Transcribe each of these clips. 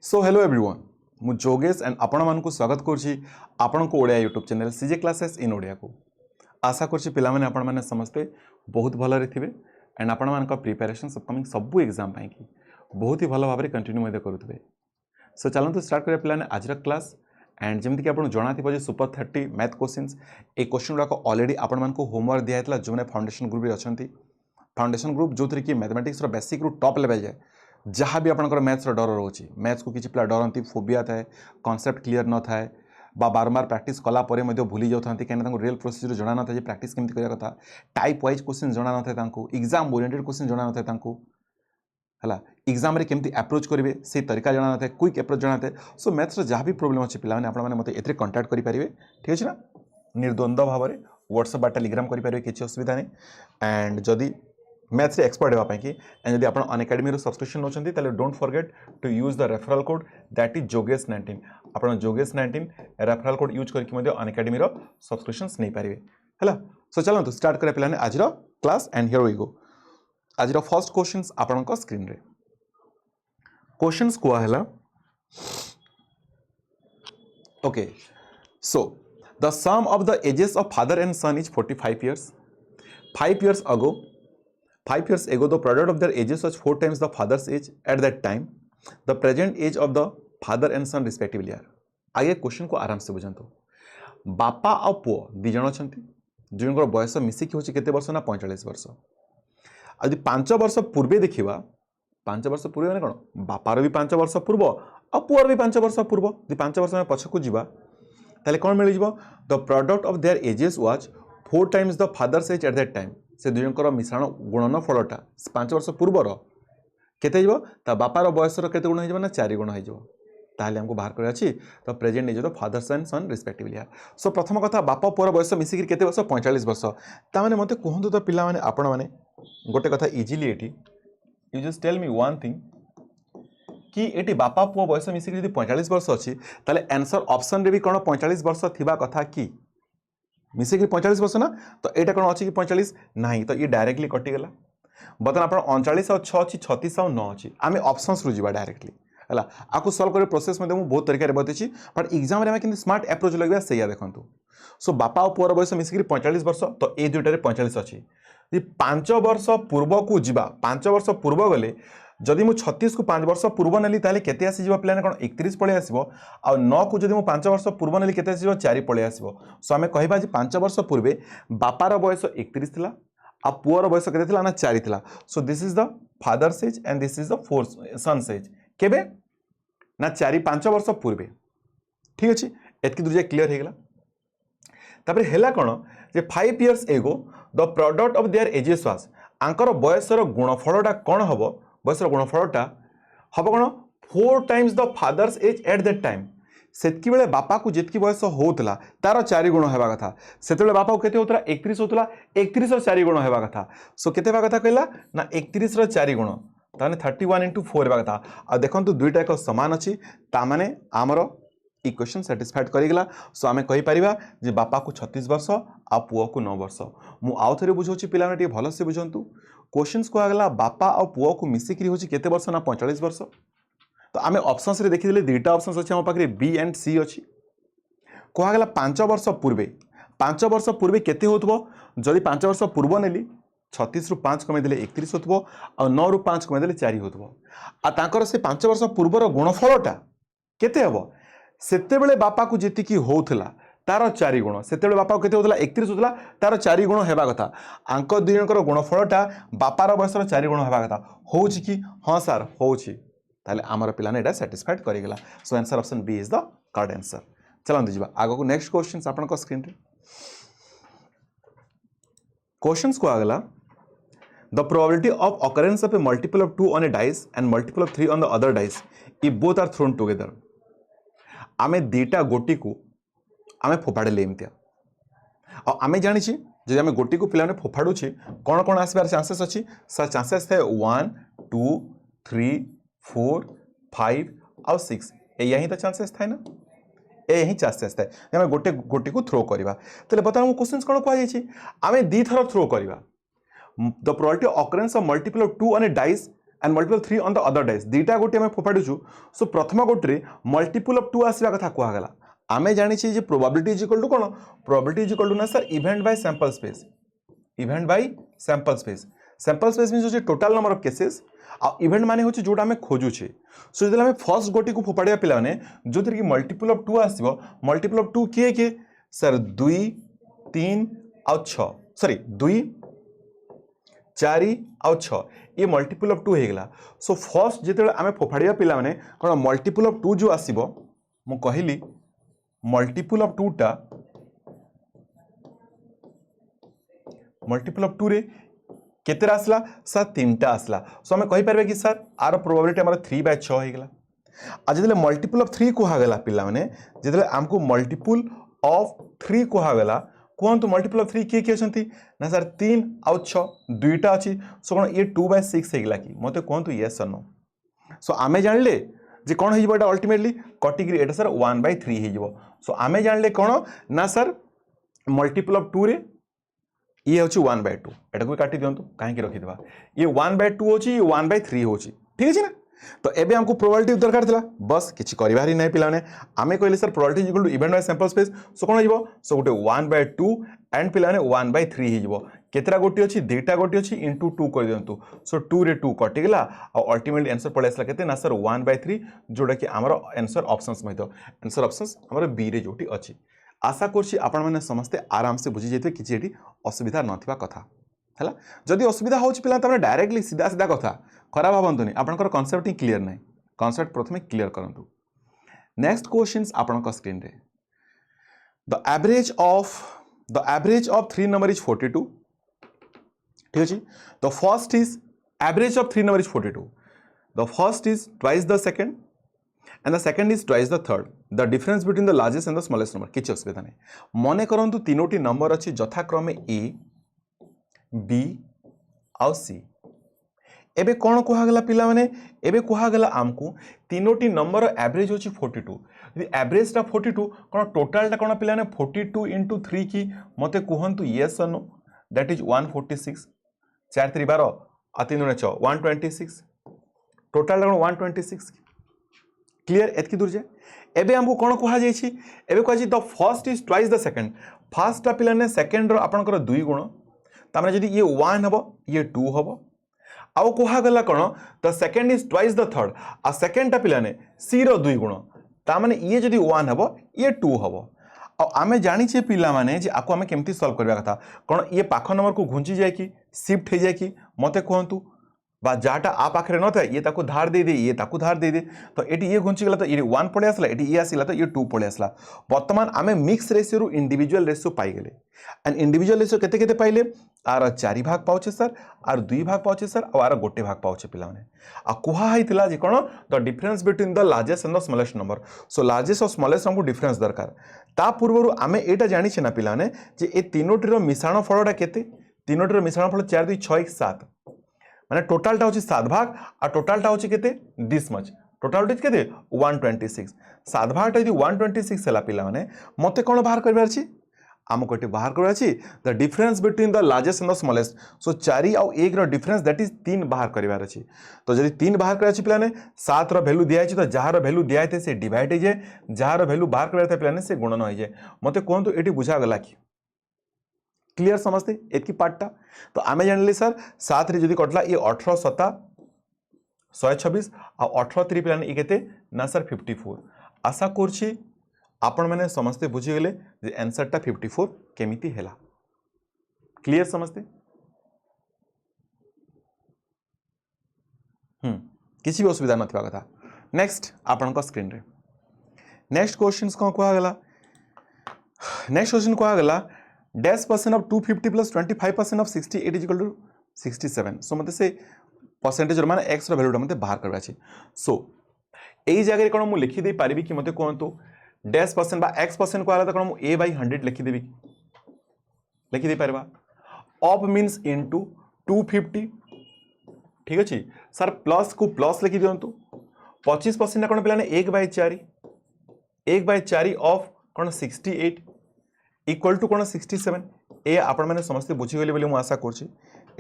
So hello everyone मु जोगेश and आपण मानकु स्वागत करुछि आपण को Odia YouTube channel CJ classes in Odia को आशा करुछि पिला माने आपण माने समस्ते बहुत भल रे थिबे एंड आपण मान का प्रिपरेशन अपकमिंग सब एग्जाम पाई की बहुत ही भल भाव में कंटिन्यू मते करुथबे। सो चलंतु स्टार्ट करिया पिला ने आज रा क्लास एंड जेमति कि आपण जणा थिबो जे सुपर 30 मैथ क्वेश्चंस ए क्वेश्चन गुडा को ऑलरेडी आपण मान को होमवर्क दिया हेतला जो ने फाउंडेशन ग्रुप रे अछंती फाउंडेशन ग्रुप जो थरी कि मैथमेटिक्स रो बेसिक रु टॉप लेवल जाए जहाँ भी आपंकर मैथ्स डर रोचे मैथ्स को किसी पिला डरती फोबिया थाए कॉन्सेप्ट क्लीयर न थाए बारंबार प्रैक्टिस कलापर भूली जाता कहीं रियल प्रोसीजर जना ना था प्रैक्टिस केमती करा कथा टाइप वाइज क्वेश्चन जना ना था एग्जाम ओरिएंटेड क्वेश्चन जना ना था है एग्जाम रे केमती अप्रोच करेंगे से तरीका जना ना था क्विक अप्रोच जना था सो मैथ्स जहाँ भी प्रोब्लेम अच्छे पे मत ए कंटाक्ट करेंगे ठीक अच्छे ना निर्द्वंद्व भाव में व्हाट्सएप बा टेलीग्राम करेंगे किसी असुविधा नहीं एंड जदि मैथ्स एक्सपर्ट होगा कि एंड जब आप अनएकेडमी सब्सक्रिप्शन नौकरी ताले don't forget to use the referral code that is जोगेश 19 आप जोगेश 19 रेफरल कोड यूज करके अनएकेडमी सब्सक्रिप्शन नहीं पारे है। सो चलते स्टार्ट करें पे आज class and here we go आज फर्स्ट क्वेश्चंस आपण स्क्रीन रे क्वेश्चंस को है okay. So the sum of the ages of father and son is 45 years 5 years ago 5 years ago, the product of their ages was 4 times the father's age at that time. The present age of the father and son respectively are. आगे question को आराम से बुझातो बापा और पुओ दी जण अछंती जोनकर बयस मिसिकी होची केते वर्ष ना 45 वर्ष। यदि 5 वर्ष पूर्वे देखिबा 5 वर्ष पूर्वे माने कोन बापार भी 5 वर्ष पूर्व और पुओर भी 5 वर्ष पूर्व यदि 5 वर्ष में पछकु जिबा ताले कोन मिल जिवो the product of their ages was 4 times the father's age at that time। से दुजनकर मिश्रण गुणन फलटा 5 वर्ष पूर्वर केते जिवो ता बापार बयसर केते गुण हो ना 4 गुण हो ताहले हमको बाहर कर अछि तो present age of fathers and son respectively. So प्रथम कथा बापा पुअर बयस मिसिक केते वर्ष 45 वर्ष ता माने मते कहंतु तो पिला माने आपण माने गोटे कथा इजीली एठी you just tell me one thing कि एटी बापा पुओ बयस मिसिक यदि 45 वर्ष अछि ताले आंसर ऑप्शन रे भी कोन 45 वर्ष थिबा कथा कि मिसिक 45 वर्ष ना तो यहाँ कौन अच्छी कि 45 नहीं तो ये डायरेक्टली कटिगला बर्तमान आप 39 और 6 अच्छी 36 और 9 अच्छी आम ऑप्शंस रु जावा डायरेक्टली है आपको सॉल्व कर प्रोसेस में बहुत तरीके बताई बट एग्जाम में कि स्मार्ट अप्रोच लगे से देखो। सो बापा और पुअर बयस मिसिक 45 वर्ष तो ये दुईटार 45 अच्छी 5 वर्ष पूर्व को जा 5 वर्ष पूर्व गले जदि मु 36 को 5 वर्ष पूर्व नेली ताले केते आसी जीवा प्लान कोन 31 पळे आसीबो आ 9 को जदि मु 5 वर्ष पूर्व नेली केते आसीबो 4 पळे आसीबो। सो हमें कहबा जे 5 वर्ष पूर्वे बापार बयस 31 थिला आ पुअर बयस केते थिला ना 4 थिला। So this is the father's age and this is the son's age केबे ना 4-5 वर्ष पूर्वे ठीक अछि एतकी दुजे क्लियर हे गेला। तापर हेला कोन जे 5 years ago the product of their ages was आंकर बयसर गुणफलटा कोन हबो बयसर गुणफलटा हम कौन 4 times the father's age at that time सेतकी बेले बापा को जितकी बयस होतला तार 4 गुण हेबा कथा सेते बापा को केते होतला 31 होतला 31 रो 4 गुण हेबा कथा। सो केते हेबा कथा कहला ना 31 रो 4 गुण ताने 31 into 4 हेबा कथा आ देखंतु दुईटा एक समान अछि ता माने हमरो इक्वेशन सैटिस्फाइड करिगला। सो आमे कहि परिबा जे बापा को 36 वर्ष आ पुओ को 9 वर्ष मु आउ थरे बुझौछि पिला माने भल से बुझंतु क्वेश्चंस को आगला बापा और पुओ को मिसिकी होछि केते वर्ष ना 45 वर्ष तो आमे ऑप्शंस रे देखि देले दुईटा ऑप्शंस अछि हम पाखरे बी एंड सी अछि को आगला 5 वर्ष पूर्वे केते होतबो जदि 5 वर्ष पूर्व नेली 36 रु 5 कमे देले 31 होतबो आ 9 रु 5 कमे देले 4 होतबो आ तांकर से 5 वर्ष पूर्वर गुणफलटा केते हबो सेते बेले बापा को जेतिकी होउथला तार 4 गुण सेते बापा केते होतला 31 होतला तार 4 गुण हेबा कथा आंक दुई जनकर गुणफलटा बापार बयसर 4 गुण हेबा कथा होउछि कि हां सर होउछि ताले हमर पिलाने एटा सैटिस्फाइड करिगला। So answer option B is the correct answer. चलन दिजिबा आगो को नेक्स्ट क्वेश्चंस आपन को स्क्रीन रे क्वेश्चंस को आगला the probability of occurrence of a multiple of 2 on a dice and multiple of 3 on the other dice if both are thrown together आमे दीटा गोटी को आमे फोपाड़े एमतिया और आमे जानी जब आम गोटी को पिला फोपाड़ू कौन कौन आसबार चांसेस अच्छी सर चांसेस थे 1 2 3 4 5 और 6 या ही तो चांसेस थाए ना यही चांसेस थाए आम गोटे गोटी को थ्रो करवा तो बता क्वेश्चन कौन कहुई आम दी थर थ्रो करवा the probability of occurrence of multiple of 2 on a dice and multiple 3 on the other dice दुईटा गोटे आम फोपाड़ू सो प्रथम गोटे मल्टीपल ऑफ 2 आसवा कथा कहगला आम जानी जे प्रोबेबिलिटी इज इक्वल टू कौन प्रोबेबिलिटी इज इक्वल टू ना sir event by sample space event by sample space means होचे टोटल नंबर ऑफ केसेस आ इवेंट माने होचे जोटा हमें खोजुछे सो जदि हमें फर्स्ट गोटी को फोपाड़िया पिला माने जोतिर कि मल्टीपल ऑफ 2 आसीबो मल्टीपल ऑफ 2 किए सर 2 3 आ 6 सॉरी 2 4 आ 6 ये मल्टीपल ऑफ 2 हेगला सो फर्स्ट जेते आमे फोपाड़िया पिला माने कोन मल्टीपल ऑफ 2 जो आसीबो मु कहिली मल्टीपल ऑफ 2 टा मल्टीपल ऑफ 2 रे केते आसला सर 3टा आसला सो हमें कहि परबे कि सर आर प्रोबेबिलिटी हमर 3/6 हेगला आज जदि मल्टीपल ऑफ 3 को हागला पिला माने जदि हमको मल्टीपल ऑफ 3 को हागला कहतु मल्टीपल ऑफ 3 किए अछंती ना सर 3 आउ 6 दुईटा अछि सो कोन ये 2/6 हेगला कि मते कहतु यस और नो सो आमे जानले जे कोन हेजिबो एटा अल्टीमेटली कटिग्री एटा सर 1/3 हेजिबो सो आमे जानले कोन ना सर मल्टीपल ऑफ 2 रे ये होची 1/2 एटा को काटी दियंतु काहे कि रखि देबा ये 1/2 होची ये 1/3 होची ठीक अछि ना तो एबे हमको प्रोबेबिलिटी दरकार थिला बस किछि करिवार ही नै पिलाने आमे कहले sir probability equal to event by sample space so कोन हिबो सो गोटे 1/2 एंड पिलाने 1/3 हिजिबो केतरा गोटी अछि दुईटा गोटी अछि इनटू 2 कर दियंतु सो 2 रे 2 कटि गेला और अल्टीमेटली आंसर पळे आसला केते ना सर 1/3 जोडा कि हमर answer options Mahito answer options हमर बी रे जोटी अछि आशा करछि आपण माने समस्त आराम से बुझी जेते किछि एटी असुविधा नथिबा कथा हैला जदि असुविधा होछि पिला तमे डायरेक्टली सीधा सीधा कथा खराब भाबंतुनी आपनकर कांसेप्ट ही क्लियर नै कांसेप्ट प्रथमे क्लियर करंतु नेक्स्ट क्वेश्चंस आपनकर स्क्रीन रे the average of 3 number is 42 ठीक अछि the first is average of 3 number is 42 the first is twice the second and the second is twice the third the difference between the largest and the smallest number किछि असुविधा नै मने करंतु तीनोटी number अछि यथाक्रमे a b uh c एबे कोन कोहा गला पिला माने एबे कोहा गला हमकु तीनोटी नंबर एवरेज होछि 42 यदि एवरेज ता 42 कोन टोटल ता कोन पिला ने 42 into 3 की मते कहंतु yes or no that is 146 4 3 12 आ 3 9 6 126 टोटल ता 126 क्लियर एतकी दूर जाए एबे हमको कोन कहा जाय छी एबे कहा छी the first is twice the second first ता पिला ने सेकंड रो आपनकर दुई गुण त माने जदी ये 1 हबो ये 2 हबो आउ कहा गला कोन the second is twice the third आ सेकंड टा पिला ने सी रो दुई गुण त माने ये जदी 1 हबो ये 2 हबो आ आमे जानि छे पिला माने जे आको आमे केमती सॉल्व करबा कथा कोन ये पाख नंबर को घुंची जाय कि शिफ्ट हे जाय कि मते कहंतु बा जाटा आ पाखरे न था ये ताको धार दे दे ये ताको धार दे दे तो एटी ये घुंची गला तो ये 1 पळे आसला एटी ये आसिला तो ये 2 पळे आसला वर्तमान आमे मिक्स रेशियो रु इंडिविजुअल रेशियो पाई गेले एंड इंडिविजुअल रेशियो केते केते पाइले आर 4 भाग पाउछे सर आर 2 भाग पाउछे सर और आर गोटे भाग पाउछे पिला माने आ कुहा हाइतिला जे कोन the difference between the largest and the smallest number so largest और स्मॉलेस्ट हमको डिफरेंस दरकार ता पूर्वरु आमे एटा जानि छै ना पिला माने जे ए तीनोटी रो मिश्रण फलटा केते तीनोटी रो मिश्रण फल 4 2 6 1 7 माने टोटल टा होची 7 भाग आ टोटल टा होची केते दिस मच टोटल टा केते 126 7 भाग टा यदि 126 हला पिला माने मते कोन बाहर करबार छी आम कोटे बाहर करबार छी the difference between the largest and the smallest so 4 और 1 रो डिफरेंस दैट इज 3 बाहर करबार छी तो जदि 3 बाहर करबार छी पिला ने 7 रो वैल्यू दिया छी तो जहार वैल्यू दिया थे से डिवाइड हे जे जहार वैल्यू बाहर करबार थे पिला ने से गुणन हो जे मते कोन तो एटी बुझा गला कि क्लियर समझते एतकी पार्टटा तो आमे जानले सर 7 रे जदी कटला ये 18 7 126 आ 18 3 प्लान ई केते ना सर 54 आशा करछि आपण माने समझते बुझी गेले जे आंसर टा 54 केमिति हेला क्लियर समझते किसी भी असुविधा नथिबा कथा नेक्स्ट आपण को स्क्रीन रे नेक्स्ट क्वेश्चंस को कहा गला नेक्स्ट क्वेश्चन कहा गला -% of 250 plus 25% of 68 is equal to 67 सो मते से परसेंटेज रो माने x रो वैल्यू मते बाहर करबा छी सो एई जगह कोन मु लिखि दे पारिबी कि मते कोनतो -% बा x% को आला त कोन मु a/100 लिखि देबी लिखि दे पारबा ऑफ मींस इनटू 250 ठीक अछि सर प्लस को प्लस लिखि दियंतु 25% कोन पिलाने 1/4 ऑफ कोन 68 इक्वल टू कोन 67 ए आपण माने समस्त बुझी गेले बोली मु आशा करछि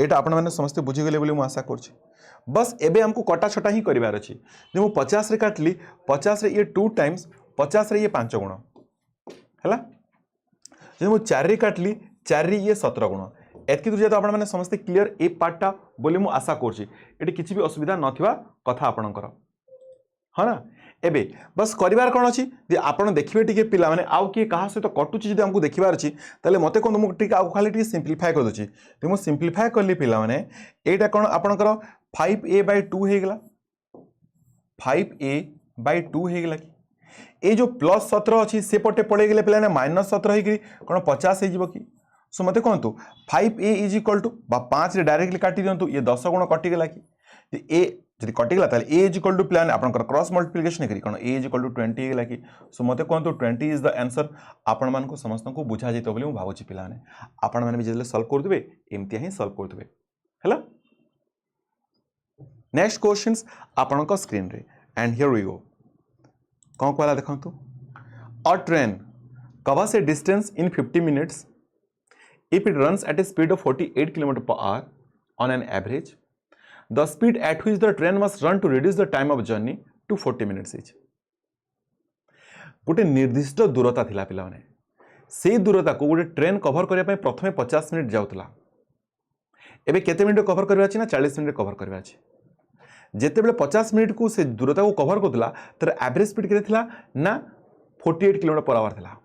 एटा आपण मैंने समस्ते बुझीगले बोली आशा करुँच बस एबे हमको कटा छटा ही करार अच्छी जो मुझे 50 रे काटली 50 रे ये 2 टाइम्स 50 रे ये 5 गुण है जो मुझे 4 रे काटली 4 रे ये 17 गुण एतकी दूर जेहेतु आपने समस्ते क्लीयर ए पार्टा बोली मुझे आशा करुँची किसी भी असुविधा नथिबा कथा आपणकर हाँ ना एबे बस करिवार कौन अच्छी आपड़ देखिए टी पिला माने आउ किए कहा सहित कटुची आमको देखिबार अच्छी ताले मते कहूँ मुझे खाली सिंप्लीफाए कर दूची तो मुझे सिंप्लीफाए कली पिला माने एटा कौन आपणकर 5a/2 हो गला 5a/2 हो गला कि ये जो +17 अच्छी से पटे पड़े गले पे -17 हो कौन 50 हो कि सो मत कहतु 5a = 5 डायरेक्टली काटी दिंतु ये 10 गुण कटिगला कि ए जब कटिगला ए = प्लान आपंकर क्रॉस मल्टिप्लिकेशन करी कौन ए = 20 होगा कि सो मत कहतु 20 इज द आंसर आपण मानक समस्त को बुझा जाइए बोली मुझे भावुँ पाने आपण मैंने भी जो सल्व करेंगे एमती ही सल्व करेंगे है नेक्स्ट क्वेश्चंस आपण स्क्रीन रे एंड हियर वी गो कौन कहला देखंतु अ train covers A distance in 50 minutes if it runs at a speed of 48 km/h on an average the speed at which the train must run to reduce the time of journey to 40 minutes is गोटे निर्दिष्ट दूरता थिला पिला माने से दूरता को गोटे train cover करने पे प्रथमे 50 मिनिट जाउतला एबे केते मिनिट कवर करबा अछि ना 40 मिनिट कवर करबा अछि जेते बेले 50 मिनिट को से दूरता को कवर करतला तर एवरेज स्पीड केते थिला ना 48 km/h थिला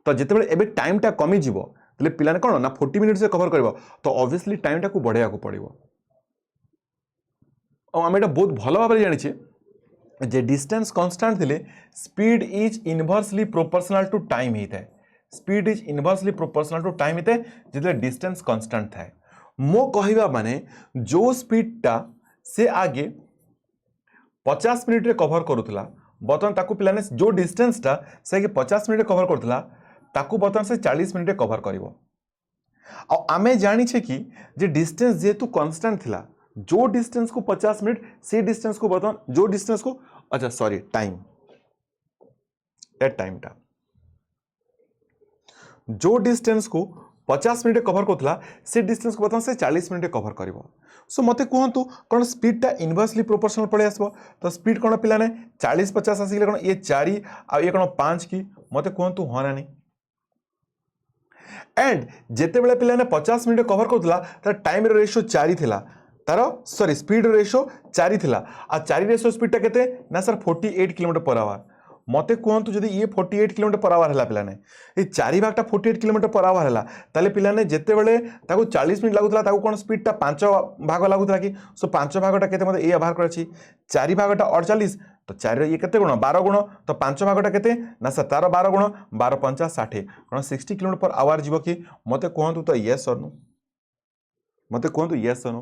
तो जेते बेले एबे टाइम टा कमी जिवो तले पिला ने कोन ना 40 मिनिट से कवर करबो तो ऑब्वियसली टाइम टा को बढ़ाया को पड़िबो और आम एटा बहुत भल भाव जानी जे डिस्टेंस कांस्टेंट थिले speed is inversely proportional to time ही था speed is inversely proportional to time ही जिते डिस्टेंस कांस्टेंट थाए मो कहवा माने जो स्पीड टा से आगे 50 मिनिट रे कवर करूला बर्तमान ताकू पिलाने जो डिस्टेंस टा से आगे 50 मिनिट कवर करूला ताकू बर्तमान से 40 मिनिट कवर करिवो आ आमे जानी छे कि जे डिस्टेंस जेतु कांस्टेंट थिला जो डिस्टेंस को 50 मिनट से डिस्टेंस को बर्तमान जो डिस्टेंस को अच्छा सॉरी टाइम टा जो डिस्टेंस को 50 मिनट कवर करथला से डिस्टेंस को बर्तमान से 40 मिनट कवर करिवो सो मते कहंतु कोन स्पीड टा इनवर्सली प्रोपोर्शनल पड़े आसबो तो स्पीड कोन पिलाने 40 50 आसी कोन ये 4 आ ये कोन 5 की मते कहंतु होना नहीं एंड जेते बेले पिलाने 50 मिनट कवर करथला त टाइम रे रेशियो 4 थिला तार सॉरी स्पीड रेशियो 4 थिला आ 4 रेशियो स्पीड टा केते ना सर 48 km/h मते कहंतु जदी ये 48 km/h हला पिलाने ए 4 भागटा 48 km/h हला ताले पिलाने जेते बेले ताको 40 मिनिट लागुतला ताको कोन स्पीड टा 5 भाग लागुतला कि सो 5 भागटा केते मते ए बाहर करछि 4 भागटा 48 तो 4 ये केते गुण 12 गुण तो 5 भागटा केते ना सर तार 12 गुण 12 5 60 कोन 60 km/h जीवो कि मते कहंतु तो यस और नो मते कहंतु यस और नो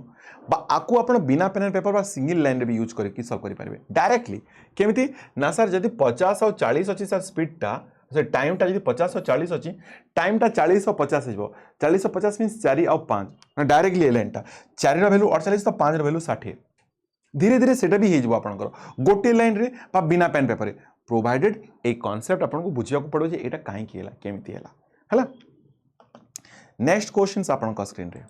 बा आकु आपण बिना पेन एंड पेपर बा सिंगल लाइन रे भी यूज करके सॉल्व करि पारबे डायरेक्टली केमिति ना सर जदी 50 और 40 अछि सर स्पीड टा से टाइम टा जदी 50 और 40 अछि टाइम टा 40 और 50 हिजबो 40 और 50 मींस 4 और 5 ना डायरेक्टली ए लाइन टा 4 रो वैल्यू 48 तो 5 रो वैल्यू 60 धीरे धीरे सेटा भी हिजबो आपनकर गोटे लाइन रे बा बिना पेन पेपर प्रोवाइडेड ए कांसेप्ट आपन को बुझिया को पड़ो जे एटा काहे केला केमिति हला नेक्स्ट क्वेश्चंस आपन का स्क्रीन रे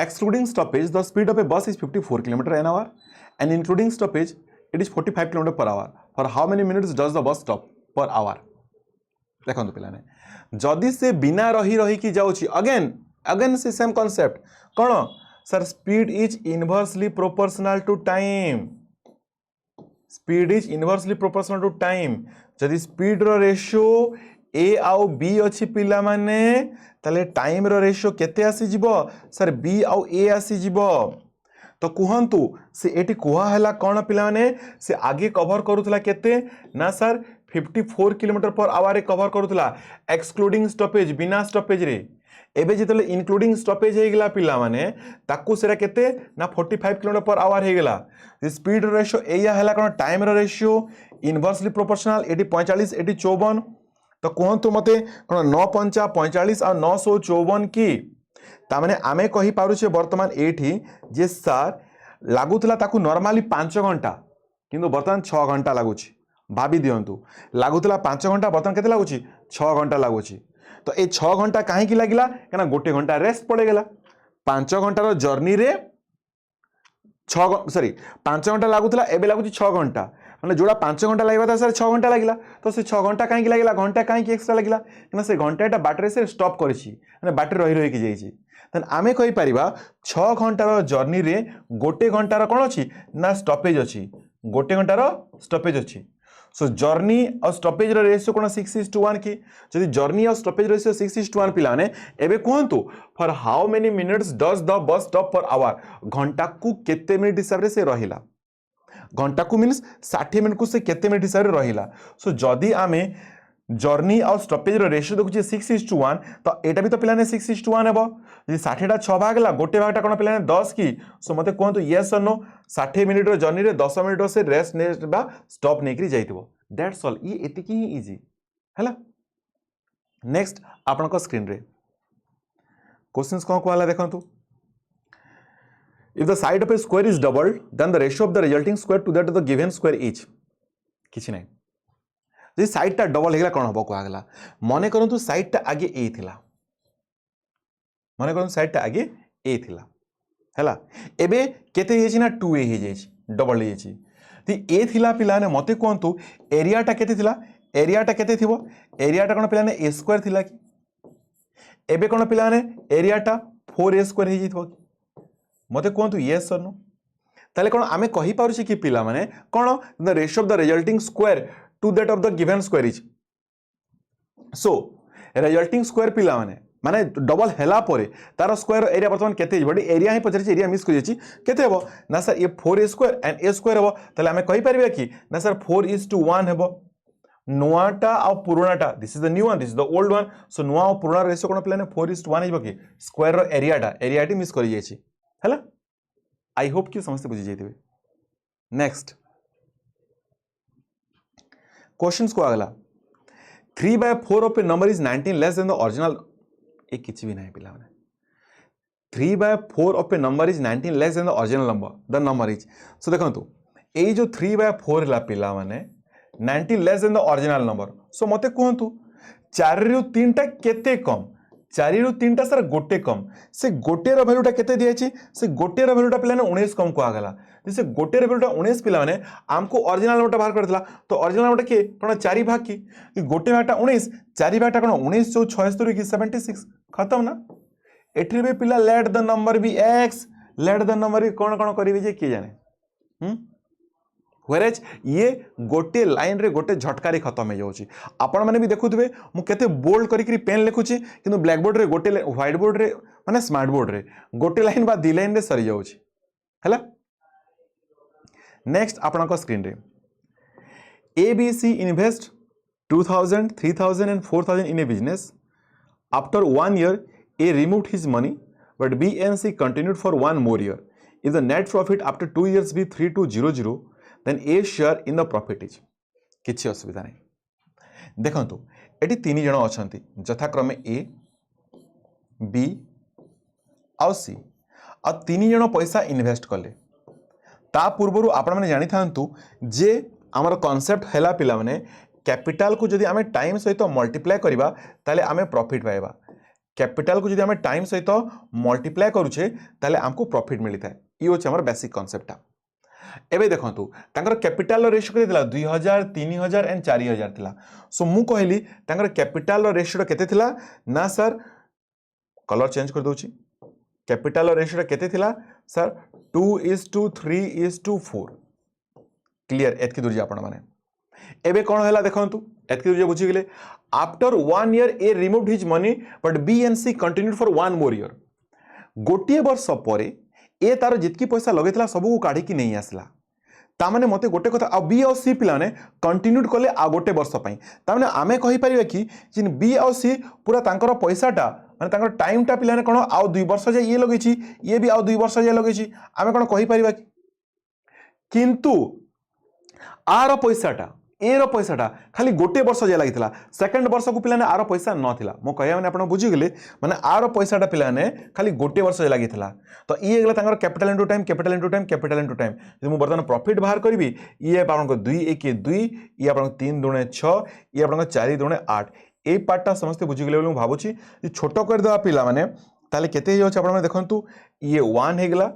excluding stoppage the speed of a bus is 54 km/h and including stoppage it is 45 km/h for how many minutes does the bus stop per hour देखंतु पिलाने जदी से बिना रही रही की जाउची अगेन से सेम कांसेप्ट कोन sir speed is inversely proportional to time speed is inversely proportional to time जदी स्पीड रो रेशियो ए आउ बी अच्छी पिला माने ताले टाइम रो रेशियो केते आसी जिवो सर बी आउ ए आसी जिवो तो कहंतु से एटी कुहा हला कोन पिला माने से आगे कवर करूतला केते ना सर 54 km/h रे कवर करूतला एक्सक्लूडिंग स्टॉपेज बिना स्टॉपेज रे एबे जेतले इंक्लूडिंग स्टॉपेज हे गेला पिला माने ताकू सेरा केते ना 45 km/h हे गेला स्पीड रेशियो एया हला कोन टाइम रो रेशियो इनवर्सली प्रोपोर्शनल एटी 45 एटी 54 तो कहतु मते 9 5 45 और 954 की तामाने आमे कहि पारुछे वर्तमान एठी जे सर लागुतला ताकू नॉर्मली 5 घंटा किंतु वर्तमान 6 घंटा लागुछि भाबी दियंतु लागुतला 5 घंटा वर्तमान केते लागुछि 6 घंटा लागुछि तो ए 6 घंटा काहे की लागिला कना गोटे घंटा रेस्ट पड़े गेला 5 घंटार जर्नी रे 5 घंटा लगुला एवं लगुच 6 घंटा मतलब जोड़ा 5 घंटा लगे था सर 6 घंटा लगे तो से 6 घंटा कहीं लगे घंटा कहीं एक्सट्रा लगे कि से घंटा बाटर से स्टॉप कर बाटर रही रही जाइए आम कहीपर 6 घंटार जर्नी रे गोटे घंटार कौन अच्छी ना स्टपेज अच्छी गोटे घंटार स्टपेज अच्छी सो जर्नी और स्टपेज रेशियो कौन 6:1 कि जदि जर्नी और स्टपेज रेशियो 6:1 पिलाने एबे कहतु for how many minutes does the bus stop per hour घंटा को केते मिनिट हिसाब से रहिला घंटा को मीन्स 60 मिनिट को से केते मिनिट हिसाब से रहिला सो जदि आमे जर्नी और स्टपेज रेशियो देखुचे 6:1 तो एटा भी तो पिलाने 6:1 हेबो यदि 60 टा 6 भाग ला गोटे भागटा कोन पिलाने 10 की सो मते कहंतु yes or no 60 minute row journey रे 10 मिनिट से रेस्ट नेस्ट बा स्टॉप नेकरी जाइतबो दैट्स ऑल ये एतिकी ही इजी हैला नेक्स्ट आपन को स्क्रीन रे क्वेश्चंस कोन को वाला देखंतु if the side of a square is doubled then the ratio of the resulting square to that of the given square is किछि नै जे साइडटा डबल हेगला कोन हबो कोआगला मने करंतु साइडटा आगे ए थिला मने करंतु साइडटा आगे ए थिला हैला एबे केते हेछि ना 2a हे जेछि डबल हे जेछि ती ए थिला पिलाने मते कोंतु एरियाटा केते थिला एरियाटा केते थिबो एरियाटा कोन पिलाने a स्क्वायर थिला कि एबे कोन पिलाने एरियाटा 4a स्क्वायर हे जिथबो मते कोंतु यस और नो ताले कोन आमे कहि पारुछि कि पिला माने कोन the ratio of the resulting square to that of the given square is so resulting square पिला माने डबल हेला परे तार स्क्वायर एरिया बर्तमान केते बडी एरिया ही पचरे एरिया मिस कर केते हेबो ना सर ये 4a square and a square हेबो ताले हमें कहि परबे कि ना सर 4:1 हेबो नुआटा आ पुरानाटा this is the new one this is the old one so नुआ और पुराना रेशियो कोन प्लान 4:1 हेबो कि स्क्वायर रो एरियाटी मिस कर जायछि हैला आई होप कि समझते बुझी जाइतबे नेक्स्ट क्वेश्चंस को अगला 3/4 of A number is 19 less than the original एक किछि भी नहीं पिला माने 3/4 of A number is 19 less than the original number the number is so देखंतु ए जो 3/4 ला पिला माने 19 less than the original number so मते कहंतु 4 रु 3 टा केते कम 4 रु 3 टा सर गोटे कम से गोटे रो वैल्यूटा केते दियाछि से गोटे रो वैल्यूटा पिला ने 19 कम को आगला जैसे गोटे रो वैल्यूटा 19 पिला माने हमको ओरिजिनल नंबरटा बाहर करथला तो ओरिजिनल नंबरटा के कोन 4 भाग की गोटे भागटा 19 4 भागटा कोन 19 जो 76 की 76 खत्म ना एठी भी पिला let the number be x let the number be कोन कोन करिवे जे के जाने व्हेरेज ये गोटे लाइन रे गोटे झटकारी खत्म हो जाउची आपण माने भी देखुथबे मु केते बोल्ड करी पेन लिखुची किंतु ब्लैक बोर्ड रे गोटे व्हाइट बोर्ड रे माने स्मार्ट बोर्ड रे गोटे लाइन बा दी लाइन रे सरी जाउची हैला नेक्स्ट आपण को स्क्रीन रे ABC invest 2000 3000 and 4000 in a business after 1 year A removed his money but B and C continued for 1 more year if the net profit after 2 years be 3200 then A share in the profit is किछि असुविधा नहीं देखंतु eighty तीन जण अछंती यथाक्रमे A B और C आ तीन जण पैसा इन्वेस्ट कले ता पूर्वरु आपण माने जानि थांतु जे हमर कांसेप्ट हैला पिला माने कैपिटल को जदि आमे टाइम सहित मल्टीप्लाई करिबा ताले आमे प्रॉफिट पाइबा कैपिटल को जदि आमे टाइम सहित मल्टीप्लाई करूछे ताले हमको प्रॉफिट मिलिथा ई होछ हमर बेसिक कांसेप्ट एबे देखंतु तांकर कैपिटल रेशियो केते थिला 2000 3000 एंड 4000 थिला सो मु कहली तांकर कैपिटल रेशियो केते थिला ना सर कलर चेंज कर दोची कैपिटल रेशियो केते थिला सर 2:3:4 क्लियर एतकी दूर आपण माने एबे कोन हैला देखंतु एतकी दूर बुझी गेले after 1 year A removed his money but B and C continued for 1 more year गोटे वर्ष परे ए तार जितकी पैसा लगेतला सब को काढी की नहीं आसला ता माने मते गोटे कथा आ बी और सी पिलाने कंटिन्यूड कले आ गोटे वर्ष पई ता माने आमे कहि परिबे कि जिन बी और सी पूरा तांकर पैसाटा माने तांकर टाइमटा पिलाने कोन आ 2 वर्ष जे ये लगेछि ये भी आ 2 वर्ष जे लगेछि आमे कोन कहि परिबा किंतु आर पैसाटा ए रो पैसाटा खाली गोटे वर्ष जे लागितला सेकंड वर्ष को पिलाने आर पैसा नथिला मो कहया माने आपण बुझी गेले माने आर पैसाटा पिलाने खाली गोटे वर्ष जे लागितला तो ई एगला तांकर capital into time capital into time capital into time जे मु बर्तन प्रॉफिट बाहर करबी ई आपण को 2 1 2 ई आपण 3 दुणे 6 ई आपण 4 दुणे 8 ए पार्टटा समस्त बुझी गेले बोली मु भाबुची छोटो कर देबा पिला माने ताले केते हो जाउछ आपण माने देखंतु ये 1 हेगला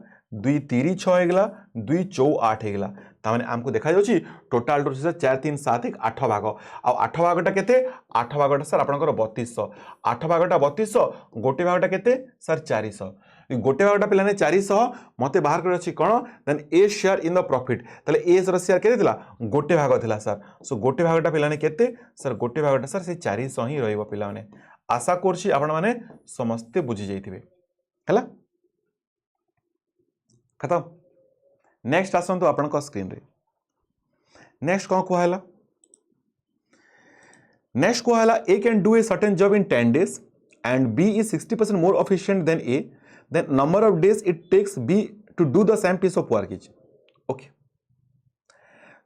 2 3 6 हेगला 2 4 8 हेगला तामाने हमको देखा जाउछि टोटल रो 4 3 7 1 8 भाग आ 8 भागटा केते 8 भागटा सर आपनकर 3200 8 भागटा 3200 गोटे भागटा केते सर 400 गोटे भागटा पिलाने 400 मते बाहर कर अछि कोन then a share in the profit ताले ए रो शेयर केते दिला गोटे भाग थिला सर सो गोटे भागटा पिलाने केते सर गोटे भागटा सर से 400 ही रहइबो पिलाने आशा करछि आपण माने समस्त बुझी जाइथिबे हला खत्म नेक्स्ट आसंतु आपण को स्क्रीन रे नेक्स्ट कौन कहला नेक्स्ट कहला A can do a certain job in 10 days and B is 60% more efficient than A then number of days it takes B to do the same piece of work is okay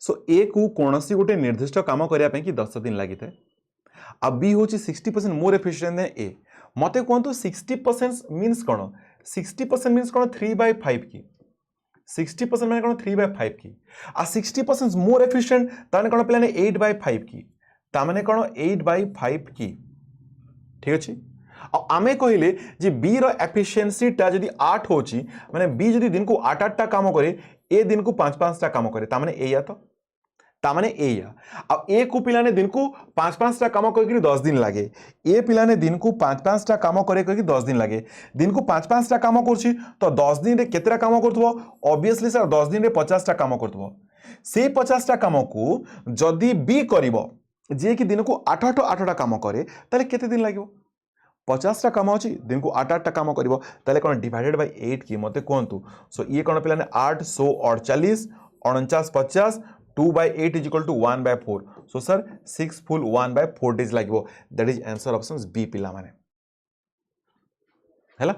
so A को कोनसी गोटे निर्दिष्ट काम करिया पे कि 10 दिन लागि थे अब B होची 60% more efficient than A मते कोंतो 60% मींस कोन 60% मींस कोन 3/5 की 60% माने कोन 3/5 की आ 60% मोर एफिशिएंट ताने कोन प्लान 8/5 की ता माने कोन 8/5 की ठीक अछि आ आमे कहिले जे बी रो एफिशिएंसी ता जदी 8 होची माने बी जदी दिन को 8 टा काम करे ए दिन को 5 टा काम करे ता माने ए या तो ता माने ए या अब ए को पिलाने दिन को 5 टा काम करके 10 दिन लागे ए पिलाने दिन को 5 टा काम करे करके 10 दिन लागे दिन को 5 टा काम करछि तो 10 दिन रे केतेरा काम करथबो ऑब्वियसली सर 10 दिन रे 50 टा काम करथबो से 50 टा काम को जदी बी करिवो जे कि दिन को 8 टा काम करे ताले केते दिन लागिवो 50 टा काम अछि दिन को 8 टा काम करिवो ताले कोन डिवाइडेड बाय 8 की मते कोंतु सो ये कोन पिलाने 848 49 50 2/8 is equal to 1/4 so sir 6 full 1/4 days लागिवो that is answer options B पिला माने हैला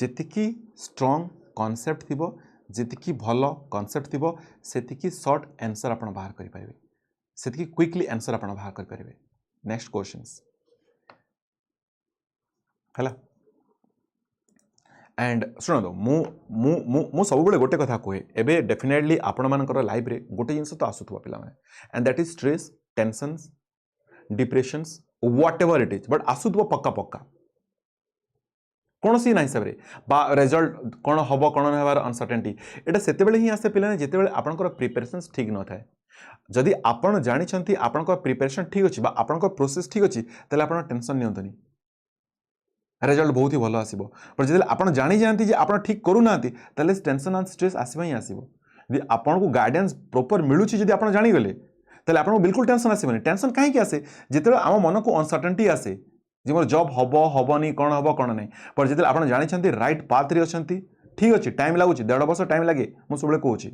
जेतिकी स्ट्रांग कांसेप्ट थिबो जेतिकी भलो कांसेप्ट थिबो सेतिकी शॉर्ट आंसर आपण बाहर करि परिबे सेतिकी क्विकली आंसर आपण बाहर करि परिबे नेक्स्ट क्वेश्चंस हैला एंड शुण दो मु सब बेले गोटे कथा कहे एबे डेफिनेटली आपण मानकर लाइफ रे गोटे जिंस तो आसुथवा पिला माने and that is stress tensions depressions whatever it is but आसुथवा पक्का पक्का कौन सी ना हिसाब रे बा रिजल्ट कौन हबो कौन हेबार अनसर्टेनिटी एटा सेते बेले ही आसे पिला ने जेते बेले आपनकर प्रिपरेशंस ठीक न थाए जदि आपण जानि छंती आपनकर प्रिपरेशन ठीक अछि बा आपनकर प्रोसेस ठीक अछि तले आपण टेंशन नियंतनी रिजल्ट बहुत ही भलो आसीबो पर जदि आपण जानि जानती जे आपण ठीक करू नांती तले टेंशन एंड स्ट्रेस आसीबा ही आसीबो जदि आपण को गाइडेंस प्रॉपर मिलुची जदि आपण जानि गले तले आपण को बिल्कुल टेंशन आसीबनी टेंशन काहे कि आसे जेते आम मन को अनसर्टेनिटी आसे जे मोर जॉब हबो हबोनी कोन हबो कोन नै पर जदि आपण जानि छंती राइट पाथ रे अछंती ठीक अछि टाइम लागुची 1.5 वर्ष टाइम लागे मु सबले कहूची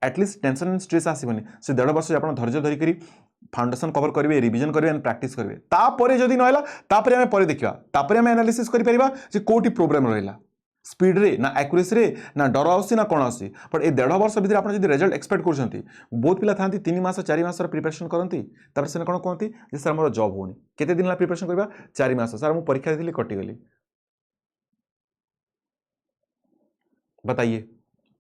एटलिस्ट टेंशन एंड स्ट्रेस आसीबनी से 1.5 वर्ष आपण धैर्य धरि करी फाउंडेशन कवर करेंगे रिविजन करेंगे एंड प्रैक्टिस करेंगे तापर जदि न होला तापर हमें पर देखिबा तापर हमें एनालिसिस करि परिबा जे कोठी प्रॉब्लम रहला स्पीड रे ना एक्यूरेसी रे ना डर आसी ना कोन आसी बट ए 1.5 वर्ष भीतर आपण जदि रिजल्ट एक्सपेक्ट करछंती बहुत पिला थांती 3 मास 4 मास प्रिपरेशन करंती तापर से कोन कहंती जे सर हमर जॉब होनी केते दिन ला प्रिपरेशन करबा 4 मास सर मु परीक्षा देली कटि गली बताइए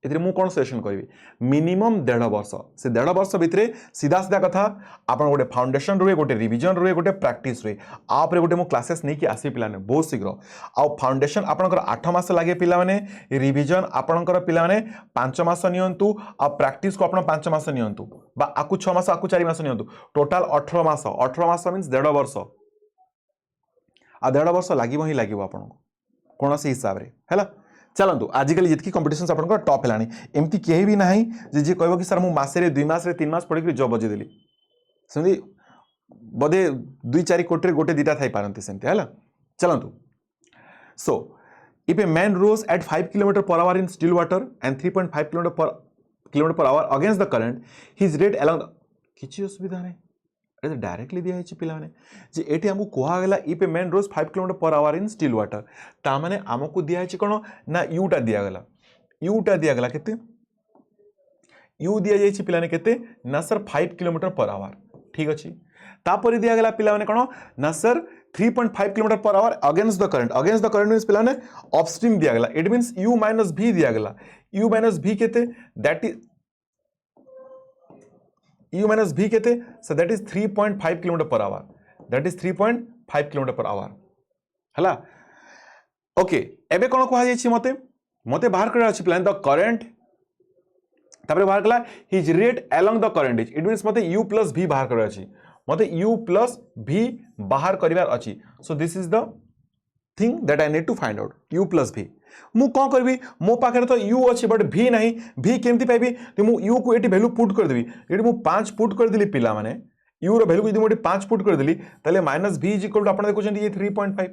इतरे मु कौन सजेशन करी मिनिमम 1.5 वर्ष से 1.5 वर्ष भितरे सीधा सीधा कथा आपण गोटे फाउंडेशन रुए गोटे रिविजन रुए गोटे प्रैक्टिस रुए आप रे गोटे मु क्लासेस नहीं कि आसी पिला ने बहुत शीघ्र आ फाउंडेशन आपनकर 8 मास लागे पिला माने रिविजन आपनकर पिला माने 5 मास नियंतु आ प्रैक्टिस को आपण 5 मास नियंतु बा आकु 6 मास आकु 4 मास नियंतु टोटल 18 मास मींस 1.5 वर्ष आ 1.5 वर्ष लागिवो ही लागिवो आपण कोन से हिसाब रे हैला चलतु आजिकल जितकी कंपिटिशन आप टॉप है एमती कहीं भी ना जी कह कि सर मु मसरे 2 मास 3 मास पढ़ी जॉब बजेदेली सेमती बोधे 2-4 कोटी गोटे दीटा थी पारती सेमती है चलतु so if a man rows at 5 km/h in still water and 3.5 km/h against the current his rate along किसी असुविधा नहीं एटा डायरेक्टली दिया है पिला माने जे एठी हमकु कोहा गेला if a man rows 5 km/h in still water ता माने हमकु दिया है कोन ना यू टा दिया गेला केते यू दिया जाई पिला ने केते ना सर 5 km/h ठीक अछि तापर दिया गेला पिला माने कोन ना sir 3.5 km/h against the current means पिला ने अपस्ट्रीम दिया गेला इट मींस u - v दिया गेला u - v केते दैट इज u - v केते so that is 3.5 km/h that is 3.5 km/h हला ओके एबे कोन कहा जाय छी मते मते बाहर करा अछि प्लान द करंट तापर बाहर कला his rate along the current is it means मते u प्लस v बाहर करा अछि मते u प्लस v बाहर करिवार अछि so this is the thing that I need to find out u plus v मु कोन करबी मो पाखरे तो u अछि बट v नहीं v केमति पाइबी तो मु u को एटी वैल्यू पुट कर देबी एटी मु 5 पुट कर देली पिला माने u रो वैल्यू को यदि मोटी 5 पुट कर देली तले minus v is equal to आपण देखुछन ये 3.5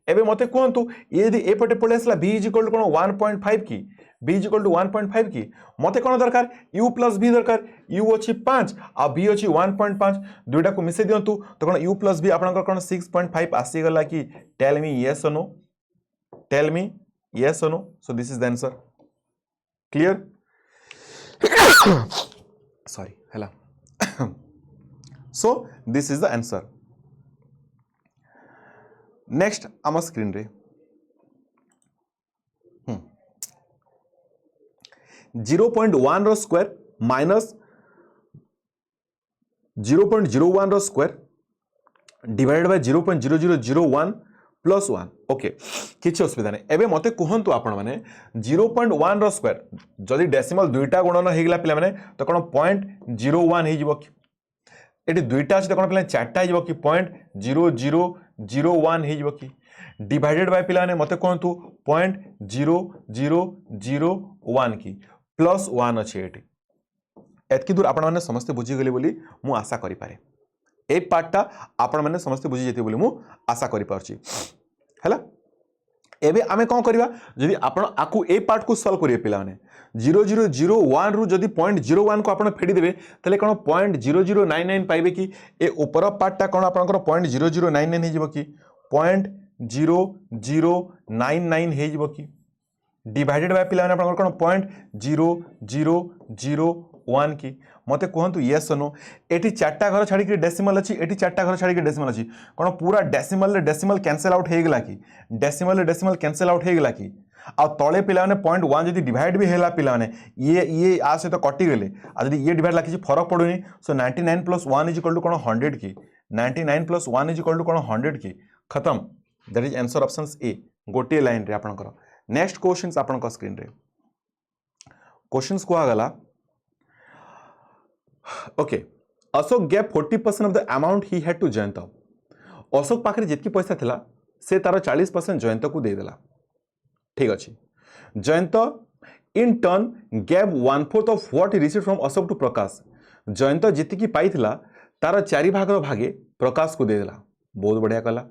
एबे मते कोनतु ये यदि ए पटे पळे असला v इज इक्वल टू कोन 1.5 की v इज इक्वल टू 1.5 की मते कोन दरकार u प्लस v दरकार u अछि 5 आ v अछि 1.5 दुइटा को मिसे दियंतु तो कोन u प्लस v आपनकर कोन 6.5 आसी गला की tell me yes or no tell me yes or no so this is the answer clear sorry hela so this is the answer next ama screen re 0.1 रो स्क्वायर माइनस 0.01 रो square divided by 0.0001 plus 1 okay किछि असुविधा नै एबे मते कहंतु आपण माने 0.1 रो स्क्वायर जदी डेसिमल दुईटा गुणन हे गेला पिला माने तो कोन 0.01 हे जिवो एटी दुईटा अछि तो कोन पिला चारटा हे जिवो कि 0.0001 हे जिवो कि डिवाइडेड बाय पिला माने मते कहंतु 0.0001 की प्लस 1 अछि एटी एतकी दूर आपण माने समस्त बुझी गेली बोली मु आशा करि पारे ए पार्टटा आपण माने समस्त बुझी जेते बोली मु आशा करि पारछि हैला एबे आमे कोन करबा जदी आपण आकु ए पार्ट को सॉल्व करिए पिला माने 0001 रु जदी 0.01 को आपण फेडी देबे तले कोन 0.0099 पाइबे कि ए ऊपर पार्टटा कोन आपनकर 0.0099 हे जिवो कि 0.0099 हे जिवो कि डिवाइडेड बाय पिला माने आपनकर कोन 0.0001 की मते कहंतु यस नो एटी चारटा घर छाडी के डेसिमल अछि एटी चारटा घर छाडी के डेसिमल अछि कोन पूरा डेसिमल रे डेसिमल कैंसिल आउट हे गेला की डेसिमल रे डेसिमल कैंसिल आउट हे गेला की आ तळे पिला माने 0.1 जदी डिवाइड भी हेला पिला माने ये आ से तो कटि गेले आ जदी ये डिवाइड ला किछि फरक पडुनी सो 99 + 1 = कोन 100 की 99 + 1 = कोन 100 की खत्म दैट इज आंसर ऑप्शंस ए गोटे लाइन रे आपनकर नेक्स्ट क्वेश्चंस आपनकर स्क्रीन रे क्वेश्चंस को आगला okay Ashok gave 40% of the amount he had to Jayant Ashok पाखरे जितकी पैसा थिला से तार 40% जयंत को दे देला ठीक अछि Jayant in turn gave 1/4 of what he received from Ashok to Prakash Jayant जितकी पाइथिला तार 4 भागर भागे प्रकाश को दे देला बहुत बढ़िया कला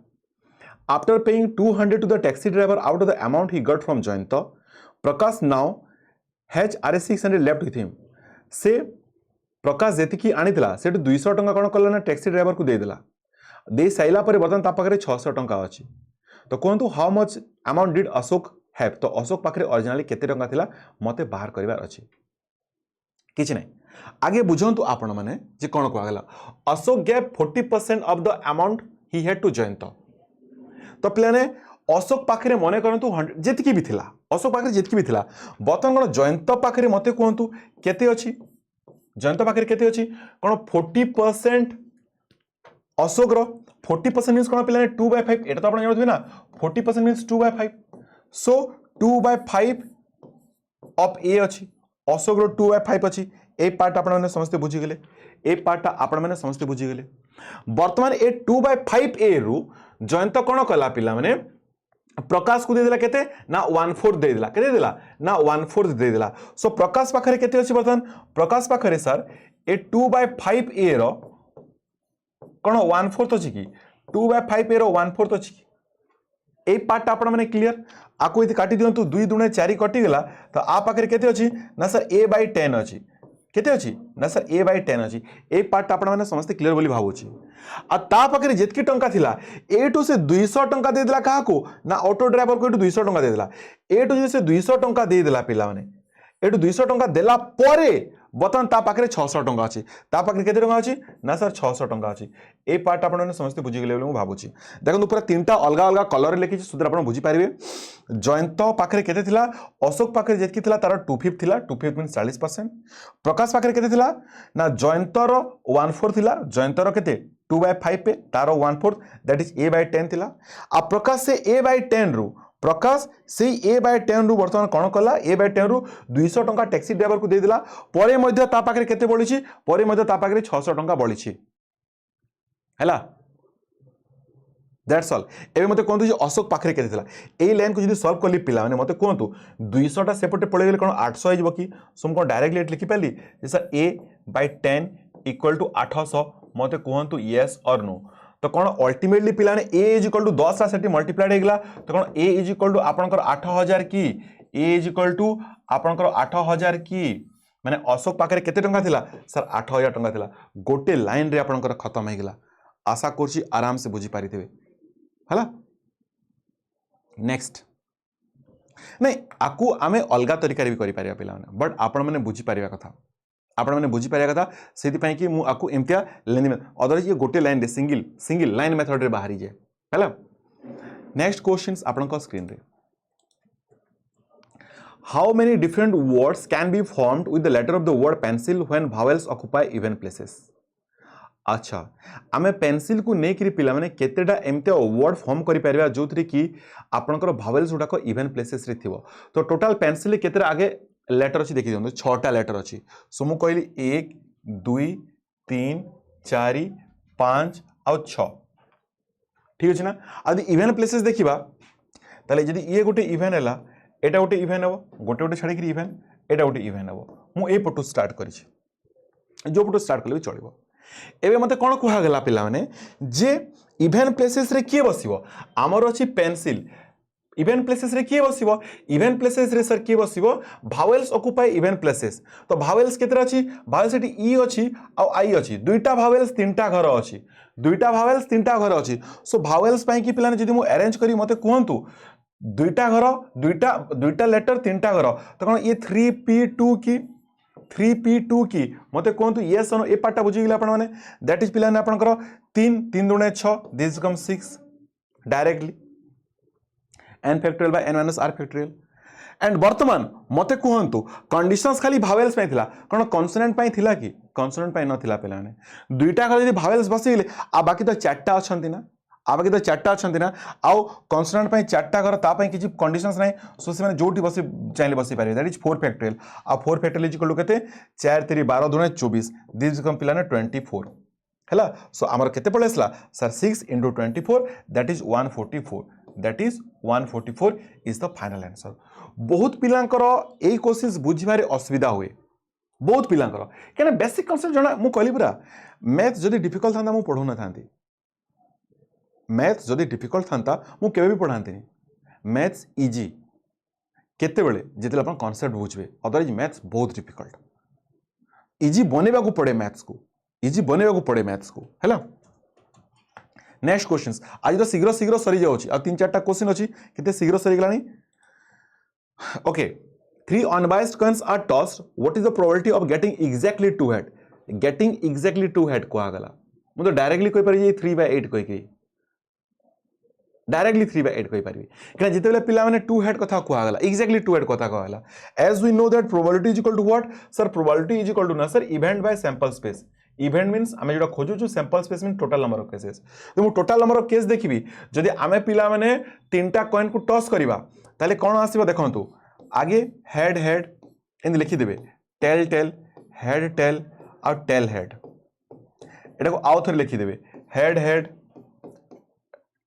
after paying 200 to the taxi driver out of the amount he got from Jayant Prakash now has RS600 left with him से प्रकाश जेतिकी आनीला से 200 टंका कौन कला ना टैक्सी ड्राइवर को दे देला दे साइला पर बर्तमान ता पाखरे 600 टंका अछि तो कहंतु how much amount did Ashok have तो अशोक पाखरे ओरिजिनली केते टंका थिला मते बाहर करिवार अछि किछि नै आगे बुझंतु आपण माने जे कोन को आगला Ashok gave 40% of the amount he had to Jayant तो प्लाने अशोक पाखरे मने करंतु जेतिकी भी थिला अशोक पाखरे जेतिकी भी थिला बर्तमान कोन जयंत पाखरे मते कहंतु केते अछि जयंत पाखरे केते अछि कोन 40% अशोक रो 40% मींस कोन पिलाने 2/5 एटा तो आपण जानथबे ना 40% मींस 2/5 सो 2/5 ऑफ ए अछि अशोक रो 2/5 अछि ए पार्ट आपण माने समस्त बुझी गेले ए पार्ट आपण माने समस्त बुझी गेले वर्तमान ए 2/5 ए रु जयंत कोन कला पिला माने प्रकाश को दे देला केते ना 1/4 दे देला केते देला ना 1/4 दे देला सो प्रकाश पाखरे केते अछि वर्तमान प्रकाश पाखरे सर ए 2/5 ए रो कोन 1/4 अछि की 2/5 ए रो 1/4 अछि की ए पार्ट आपण माने क्लियर आको इति काटी दियंतु 2 दुणे 4 कटि गेला तो आ पाखरे केते अछि ना सर a/10 अछि केते अछि ना सर a/10 अछि ए पार्ट आपण माने समस्त क्लियर बोली भाबु छी आ ता पाखरे जेतकी टंका थिला ए टू से 200 टंका दे देला काहा को ना ऑटो ड्राइवर को 200 टंका दे देला ए टू से 200 टंका दे देला पिला माने ए टू 200 टंका देला परे बतन ता पाखरे 600 टंका अछि ता पाखरे केते टंका अछि ना सर 600 टंका अछि ए पार्ट आपण माने समस्त बुझी गेले मु भाबु छी देखन पूरा तीनटा अलगा अलगा कलर लिखि छी सुदर आपण बुझी पारिबे जयंत पाखरे केते थिला अशोक पाखरे जेतकी थिला तार 250 थिला 250 मींस 40% प्रकाश पाखरे केते थिला ना जयंत रो 1/4 थिला जयंत रो केते 2/5 पे तारो 1/4 दैट इज a/10 थिला आ प्रकाश से a/10 रु प्रकाश से ए बाय 10 रु बर्तमान कौन कला ए बाय 10 रु 200 टंका टैक्सी ड्राइवर को देदेला परे मध्य ता पाखरे केते बढिछि परे मध्य ता पाखरे 600 टंका बढिछि हैला दैट्स ऑल एबे मते कोंतु जे अशोक पाखरे केते थिला एई लाइन को जदी सॉल्व करली पिला माने मते कोंतु 200 टा सेपटे पळे गेले कोन 800 आइबो कि सम को डायरेक्टली लिखि पाली जे sir a by 10 equal to 800 मते कोंतु यस और नो तो कौन अल्टीमेटली पिला ने a इज इक्वल टू 10 सेठी मल्टीप्लाइड हेगला तो कौन a इज इक्वल टू आपनकर 8000 की a इज इक्वल टू आपनकर 8000 की माने अशोक पाखरे केते टंका थिला सर 8000 टंका थिला गोटे लाइन रे आपनकर खत्म हेगला आशा करछि आराम से बुझी पारिथिबे हला नेक्स्ट नहीं आकु आमे अलगा तरीका रे भी करि पारिया पिला माने बट आपण माने बुझी पारिया कथा आपण माने बुझी पारिया कथा सेति पई कि मु आकु एमतिया लेनी में अदरवाइज ये गोटे लाइन रे सिंगल लाइन मेथड रे बाहरी जाय हला नेक्स्ट क्वेश्चंस आपण को स्क्रीन रे how many different words can be formed with the letter of the word pencil when vowels occupy even places अच्छा आमे पेंसिल को नेकरी पिला माने केतेडा एमते वर्ड फॉर्म करि परिबा जोथि कि आपनकर वावेल्स उडा को इवन प्लेसेस रे थिवो तो टोटल पेंसिल केतेरा आगे लेटर अछि देखि दियौ 6टा लेटर अछि सो मु कहली 1 2 3 4 5 आ 6 ठीक अछि ना आदि इवन प्लेसेस देखिबा ताले जदी ये गोटे इवन हैला एटा गोटे इवन हबो गोटे गोटे छाडी कि इवन एटा गोटे इवन हबो मु ए पटु स्टार्ट करि छी जो पटु स्टार्ट करले चलिबो एबे मते कोन कुहा गेला पिला माने जे इवन प्लेसेस रे के बसिबो हमर अछि पेंसिल इवन प्लेसेस रे के बसिबो इवन प्लेसेस रे सर के बसिबो वावेल्स ऑक्युपाई इवन प्लेसेस तो वावेल्स केतरा अछि वावेल्स एटी ई अछि आ आई अछि दुईटा वावेल्स तीनटा घर अछि दुईटा वावेल्स तीनटा घर अछि सो वावेल्स पई कि पिला ने जदी मु अरेंज करी मते कोहंतु दुईटा घर दुईटा लेटर तीनटा घर तो कोन ये 3p2 की 3p2 की मते कोहंतु यस नो ए पार्टा बुझी गेला आपण माने दैट इज पिला ने आपनकर 3 3 दुणे 6 this come 6 directly n factorial by n minus r factorial and वर्तमान मते कहंतु कंडीशंस खाली वावेल्स पय थिला कोन कॉन्सोनेंट पय थिला कि कॉन्सोनेंट पय न थिला पिला ने दुईटा घर यदि वावेल्स बसिले आ बाकी तो चारटा अछंती ना आ बाकी तो चारटा अछंती ना आउ कॉन्सोनेंट पय चारटा घर ता पय किछि कंडीशंस नै सो से माने जोटी बसी चाइले बसी पारे दैट इज 4 फैक्टोरियल आ 4 फैक्टोरियल इज इक्वल टू केते 4 3 12 दुणे 24 दिस कम पिला ने 24 हैला सो हमर केते पळेसला sir 6 * 24 that is 144 that is 144 is the final answer बहुत पिलांकर एई क्वेश्चंस बुझिबारे असुविधा हुए बहुत पिलांकर केना बेसिक कांसेप्ट जणा मु कहली पुरा मैथ जदी डिफिकल्ट थांता मु पढौ न थांती मैथ जदी डिफिकल्ट थांता मु केबे भी पढांती मैथ्स इजी केते बेले जेतले अपन कांसेप्ट बुझबे अदरवाइज मैथ्स बहुत डिफिकल्ट इजी बनेबा को पड़े मैथ्स को इजी बनेबा को पड़े मैथ्स को हैला नेक्स्ट क्वेश्चंस आज तो शीघ्र शीघ्र सरी जाउची आ 3-4टा क्वेश्चन अछि केते शीघ्र सरी गलानी okay 3 unbiased coins are tossed what is the probability of getting exactly 2 head getting exactly 2 head को आगला मु तो डायरेक्टली कोइ पारि जे 3/8 कोइ की डायरेक्टली 3/8 कोइ पारि कि जेते बेले पिला माने 2 हेड कथा को आगला एक्जेक्टली 2 हेड कथा को आगला as we know that probability is equal to what sir probability is equal to ना sir event by sample space event means आमे जोडा खोजु छु sample space mean total number of cases तो मु टोटल नंबर ऑफ केस देखिबी जदी आमे पिला माने तीनटा कॉइन को टॉस करिबा ताले कोन आसीबो देखंतु आगे हेड हेड इन लिखि देबे टेल टेल हेड और टेल हेड एटा को आउ थरे लिखि देबे हेड हेड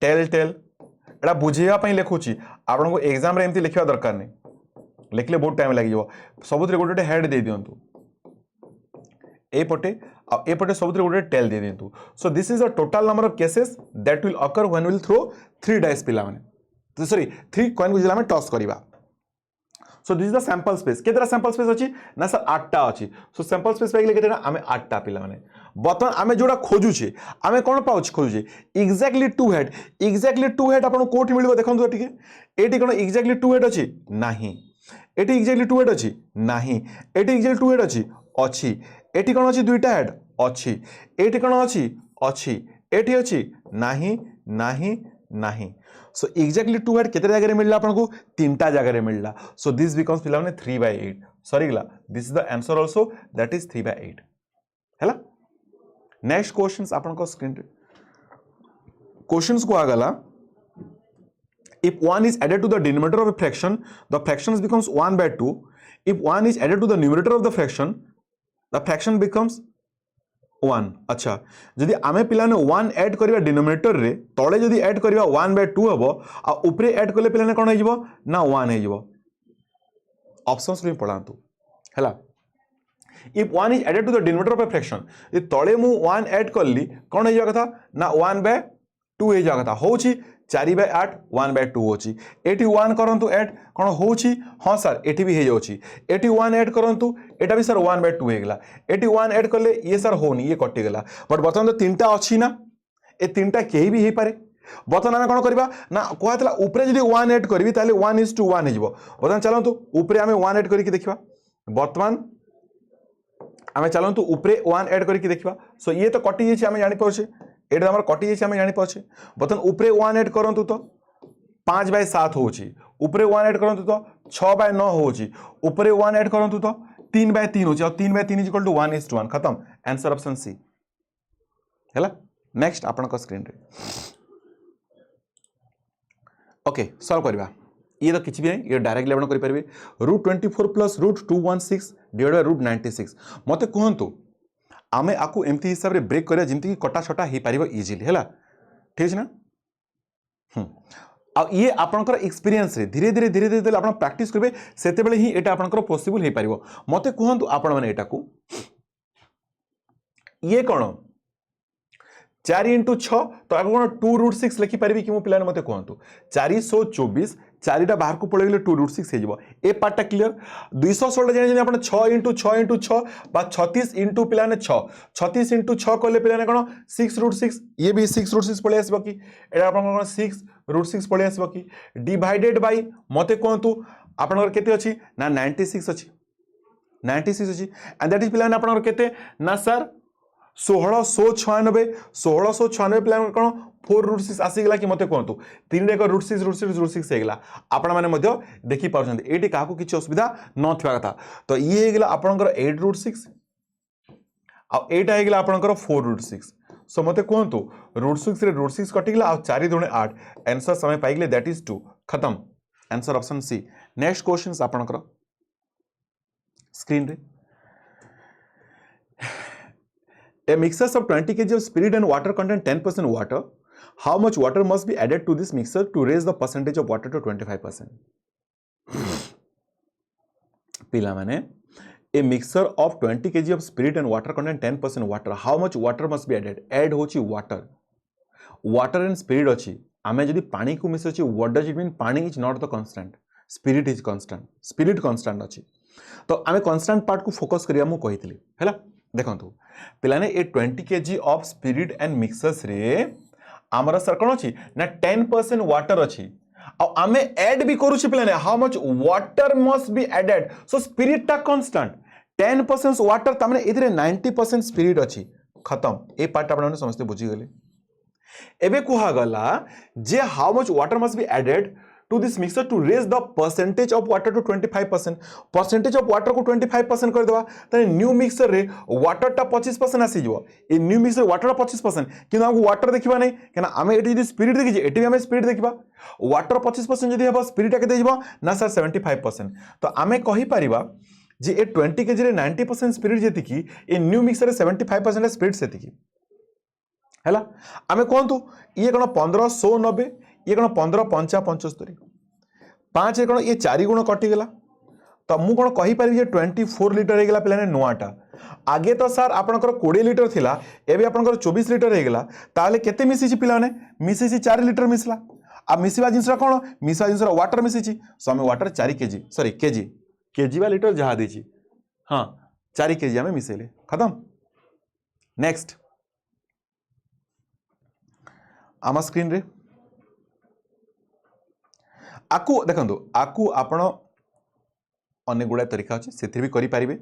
टेल टेल एटा बुझेया पई लिखुची आपन को एग्जाम रे एमती लिखिबा दरकार नै लिखले बहुत टाइम लागि जो सबुतरे गोटे हेड दे दियंतु ए पटे सबुतरे गोटे टेल दे दियंतु so this is the total number of cases that will occur when will throw 3 dice पिला माने तो सॉरी 3 कॉइन को जिला में टॉस करिबा so this is the sample space केतरा सैंपल स्पेस अछि ना सर 8टा अछि सो सैंपल स्पेस पाइले केतरा आमे 8टा पिला माने बतन आमे जोडा खोजु छे आमे कोन पाउछ खोजु छे एक्जेक्टली 2 हेड आपन कोठी मिलबो देखंतु ठीक एटी कोन एक्जेक्टली 2 हेड अछि नाही एटी एक्जेक्टली 2 हेड अछि नाही एटी एक्जेक्टली 2 हेड अछि अछि एटी कोन अछि दुईटा हेड अछि एटी कोन अछि एटी अछि नाही नाही नाही सो एक्जेक्टली 2 हेड केते जगह रे मिलला आपन को तीनटा जगह रे मिलला सो दिस बिकम्स पिला माने 3/8 सॉरी गला this is the answer also that is 3/8 हैला नेक्स्ट क्वेश्चंस आपन को स्क्रीन क्वेश्चंस को आगला If 1 is added to the denominator of a fraction, the fraction becomes 1 by 2. If 1 is added to the numerator of the fraction becomes 1. अच्छा जदि आमे पिलाने 1 add करिवा denominator रे तळे जदि ऐड करिवा 1 by 2 हबो आ ऊपरे ऐड करले पिलाने कोन हेजिवो ना 1 हेजिवो ऑप्शंस रे पढांतु हैला if 1 is added to the denominator of a fraction ये तळे मु 1 ऐड करली कोन हेजिवा कथा ना 1 by 2 हेजिवा कथा होची 4 by 8 1 by 2 होची एटी 1 करंतु ऐड कोन होची हां सर एटी भी हे जाउची एटी 1 ऐड करंतु एटा भी सर 1 by 2 हे गेला एटी 1 ऐड करले ये सर होनी ये कटि गेला बट बर्तमान तो तीनटा अछि ना ए तीनटा केही भी हे पारे बर्तमान आमे कोन करबा ना कोहातला ऊपरे जदी 1 ऐड करबी ताले 1:1 हेजिवो बर्तमान चलंतु ऊपरे आमे 1 ऐड करिकि देखिबा बर्तमान आमे चलंतु ऊपरे 1 ऐड करिकि देखिबा सो ये तो कटि जेछि आमे जानि पछे एटा हमर कटि जेछि आमे जानि पछे बर्तमान ऊपरे 1 ऐड करंतु तो 5 by 7 होची ऊपरे 1 ऐड करंतु तो 6 by 9 होची ऊपरे 1 ऐड करंतु तो 3 by 3 होची और 3 by 3 = 1:1 खत्म आंसर ऑप्शन सी हैला नेक्स्ट आपन को स्क्रीन रे ओके सॉल्व करबा ये तो किछि भी नहीं ये डायरेक्टली आपण करि परबे √24 + √216 डिवाइडेड बाय √96 मते कहंतु आमे आकु एमती हिसाब रे ब्रेक करिया जिंती कि कटा छटा हे पारिबो इजीली हैला ठीक छै ना आ ये आपनकर एक्सपीरियंस रे धीरे धीरे आपण प्रैक्टिस करबे सेते बेले ही एटा आपनकर पॉसिबल हे पारिबो मते कहंतु आपण माने एटा को ये कोन 4 × 6 तो आगो कोन 2√6 लिखि पारिबे कि मो प्लान मते कहंतु 424 चारिटा बाहर को पळे गेले 2√6 हे जिवो ए पार्ट क्लियर 216 जानि जानि आपण 6 × 6 × 6 बा 36 * प्लान 6 36 * 6 करले प्लान कोन 6√6 ये भी 6√6 पळे आसीबो कि एटा आपण कोन 6√6 पळे आसीबो कि डिवाइडेड बाय मते कहंतु आपनकर केते अछि ना 96 अछि 96 अछि एंड दैट इज प्लान आपनकर केते ना सर 1696 प्लान कोन 4√6 आसी गेला कि मते कहंतु 3 रे को √6 हे गेला आपण माने मध्य देखि पाउछन एटी काहा को किछ असुविधा न थिबा कथा तो ये हे गेला आपनकर 8√6 आ एटा हे गेला आपनकर 4√6 सो मते कहंतु √6 रे √6 कटि गेला आ 4 × 8 आंसर समय पाइ गेले दैट इज 2 खत्म answer option C next questions आपनकर स्क्रीन रे A mixture of 20 kg of spirit and water contain 10% water. How much water must be added to this mixture to raise the percentage of water to 25%? Pila mane, a mixture of 20 kg of spirit and water contain 10% water. How much water must be added? Add hochi water. Water and spirit hochi. Ame jodi pani ku mix hochi, what does it mean? Pani is not the constant. Spirit is constant. Spirit constant hochi. तो आमे constant part को focus करिया मु कहितली हैला देखंतु पिलाने ए 20 kg of spirit and mixers रे हमर सर कोन अछि ना 10% वाटर अछि आ आमे ऐड भी करू छी पिलाने how much water must be added so spirit ता कांस्टेंट 10% वाटर तमने इधरे 90% स्पिरिट अछि खत्म ए पार्ट आपण समझते बुझी गेले एबे कुहा गला जे how much water must be added to this mixture to raise the percentage of water to 25%. Percentage of water को 25% कर देवा तने न्यू मिक्सचर रे वाटर टा 25% आसी जबो ए न्यू मिक्सचर वाटर टा 25% किना हमको वाटर देखिबा नै केना हमें एटी जदी स्पिरिट देखि जे एटी भी हमें स्पिरिट देखिबा वाटर 25% जदी हेबा स्पिरिट के देजबो ना सर 75% तो हमें कहि परिबा जे ए 20 केजी रे 90% स्पिरिट जेति की ए न्यू मिक्सचर रे 75% स्पिरिट सेति की हैला हमें कोंतु ये कोन 1590 ये कोन 1575 5 कोन ये 4 गुण कटि गेला तो मु कोन कहि पारि जे 24 लीटर हे गेला प्लाने नोआटा आगे तो सर आपनकर 20 लीटर थिला एबे आपनकर 24 लीटर हे गेला ताले केते मिसी छि पिलाने मिसी छि 4 लीटर मिसला आ मिसिबा जिंसरा कोन मिसा जिंसरा वाटर मिसी छि सो हम वाटर 4 केजी सॉरी केजी बा लीटर जहा दी छि हां 4 केजी हमें मिसेले खत्म नेक्स्ट आमा स्क्रीन रे आकु देखंतु आकु आपण अनेक गुडा तरीका अछि सेथि भी करि पारिबे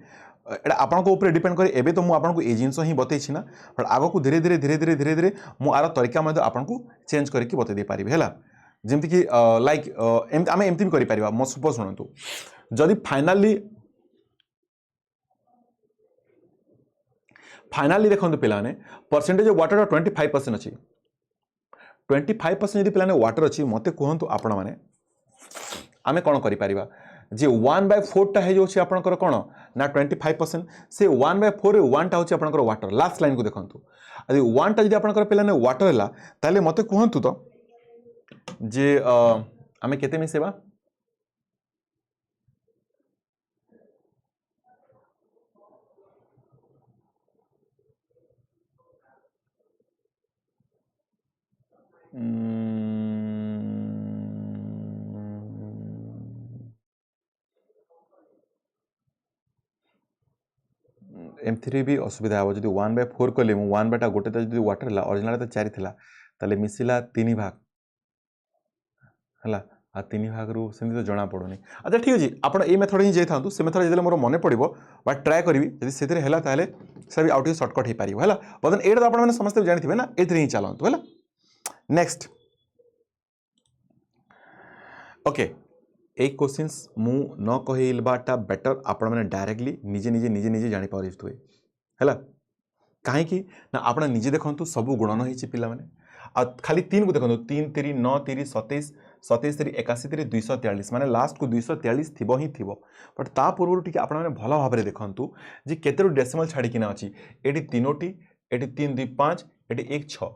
एटा आपण को ऊपर डिपेंड करी एबे तो मु आपण को ए जिंस ही बतै छी ना बट आगो को धीरे धीरे मु आरो तरीका मध्ये आपण को चेंज करके बतै दे पारिबे हैला जेमति कि लाइक आमे एमति भी करि पारिबा मो सपोज सुनंतु जदी फाइनली देखंतु पिलाने परसेंटेज ऑफ वाटर 25% अछि 25% यदि पिलाने वाटर अच्छी मत कहतु आपण मैंने आम कौन करा जे 1/4 है जो आपंकर कौन ना 25% से 1/4 1टा हूँ आपंकर वाटर लास्ट लाइन को देखूँ यदि 1टा जब आपंकर पिलाने वाटर है ताले मत कहतु तो जे आम केते मिसेबा एमथि भी असुविधा हे जो 1/4 कले 1/टा गोटे जो वाटर है ओरिजिनल तो 4 था ताले मिसिला 3 भाग है आ 3 भाग रू सेमती तो जना पड़ोनी अच्छा ठीक अच्छे आप मेथड ही जाता से मेथड जो मोर मन पड़ो बा ट्राए करी जब से है सर आउ टे सर्टकट हो पार है बर्तमान ये तो आपने समस्त जानते ना ये ही चलतु है नेक्स्ट ओके एक क्वेश्चंस मु न कहबाटा बेटर आपण मैंने डायरेक्टली निजे निजे निजे निजे जानी पारे है कहीं ना आप निजे देखु सब गुणन हो पिला माने खाली 3 को देखो 3 3 9 3 27 27 3 81 3 243 माने लास्ट को 243 थी ही थी बट ता पूर्व टी आप भल भाव में देखु जी केते डेसिमल छाड़िकिना अच्छी ये 3टी ये 3 2 5 ये 1 6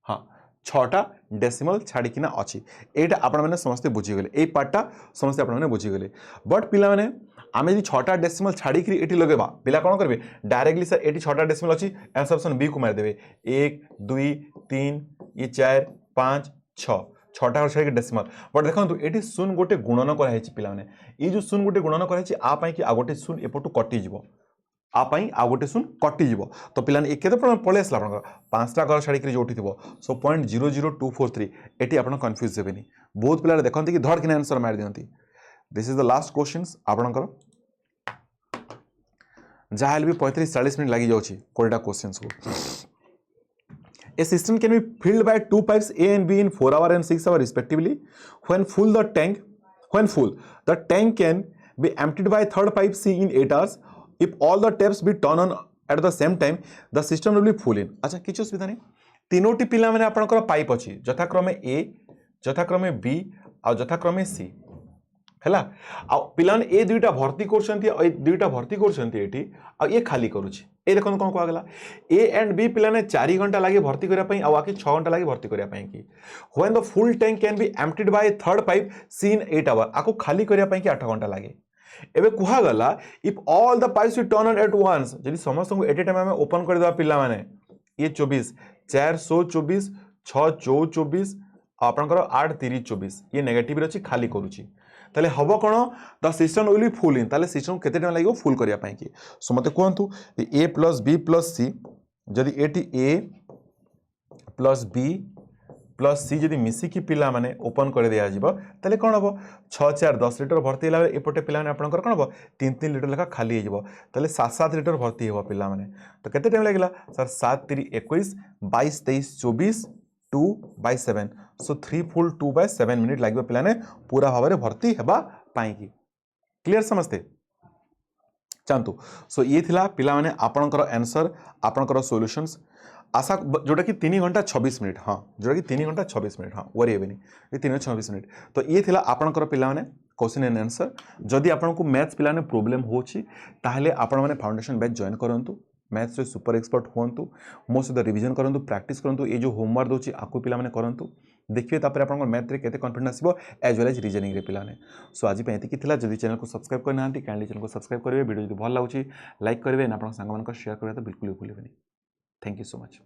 हाँ 6टा डेसिमल छाड़िकिना अच्छी यहाँ आपने समस्ते बुझीगले यही पार्टा समस्ते आपने बुझीगले बट पिला माने आम यदि 6टा डेसिमल छाड़िक ये लगेगा पिला कौन करेंगे डायरेक्टली सर ये 6टा डेसिमल अच्छी आंसर ऑप्शन बी को मारिदेवे 1 2 3 ये 4 5 6 6टा छाड़ी डेसिमल बट देखो ये शून्य गोटे गुणन कराई पिला माने ये जो शून्य गोटे गुणन कराई आप कि आ गोटे शून्य एपटू कटिज आपाई आ गोटे शून्य कटिज तो पिलाने केते पलि आसला आप 5टा घर छाड़ी जो थी सो 0.00243 ये आप कन्फ्यूज हे बहुत पिला देखते कि धड़ किना आंसर मार दिखती this is the last question आपणकर जहाँ भी 35-40 मिनट लगी जाऊँगी 20टा क्वेश्चन को A system can be filled by 2 pipes A and B in 4 hours and 6 hours respectively. When full, the tank can be emptied by third pipe C in 8 hours. If all the taps be turned on at the same time, the system will be full in. अच्छा किसी असुविधा नहीं तीनोटी पिला मैंने आपनकर pipe अच्छी यथाक्रमे A यथाक्रमे B और यथाक्रमे C है पिला ए दुईटा भर्ती कर भर्ती कर ये खाली करुच्ची ये देखो कौन कहगला ए एंड बी पिलाने 4 घंटा लगे भर्ती करने आके 6 घंटा लगे भर्ती करने की when the full tank can be emptied by third pipe C in 8 hour आपको खाली करने की 8 घंटा लगे एबे कहगला if all the pipes you turn on at once जदि समस्त को एट ए टाइम आम ओपन करदे पिला माने ये 24 424 6 24 आपनकर 8 3 24 ये नेगेटिव अच्छी खाली करुच्ची ताले हम कौन the system will be full in ताले सिस्टम केते टाइम लगे फुल करने की सो मत कहतु ए प्लस बी प्लस सी जदि एटी ए प्लस बी प्लस सी जदि मिसिकी पिला माने ओपन कर दिया जिवो ताले कौन हम 6 4 10 लिटर भर्ती होला एपटे पिला माने आपनकर कौन हम 3 3 लिटर लेखा खाली हो ताले 7 7 लिटर भर्ती हो पिला माने तो केते टाइम लागला सर 7 3 21 22 23 24 2/7 सो 3 फुल 2/7 मिनिट लगे पिलाने पूरा भाव में भर्ती हेबा पाई क्लियर समझते चाहतु सो ये थिला पिला माने आपनकर आंसर आपनकर सॉल्यूशंस आशा जोटा कि 3 घंटा 26 मिनिट हाँ जोटा कि 3 घंटा 26 मिनिट हाँ वरी हेबेनी ये 3 घंटा 26 मिनिट तो ये थिला आपनकर पिला माने क्वेश्चन एंड आंसर जदि आपनको मैथ्स पिलाने प्रोब्लेम होची ताहले आपण माने फाउंडेशन बैच जॉइन करंतु मैथ्स रे सुपर एक्सपर्ट हुंतु मो सहित रिविजन करंतु प्रैक्टिस करंतु ये जो होमवर्क दोची आकु पिला माने करंतु देखिए तापर आपन मैथ रे केते कॉन्फिडेंस आसीबो एज वेल एज रीजनिंग रे पिलाने सो आज पे एति थिला जदि चैनल को सब्सक्राइब करना हंती काइंडली चैनल को सब्सक्राइब करिवे वीडियो जदि भल लागुची लाइक करिवे ना आपन संग मान को शेयर करिवे तो बिल्कुल भूलिबेनी थैंक यू सो मच।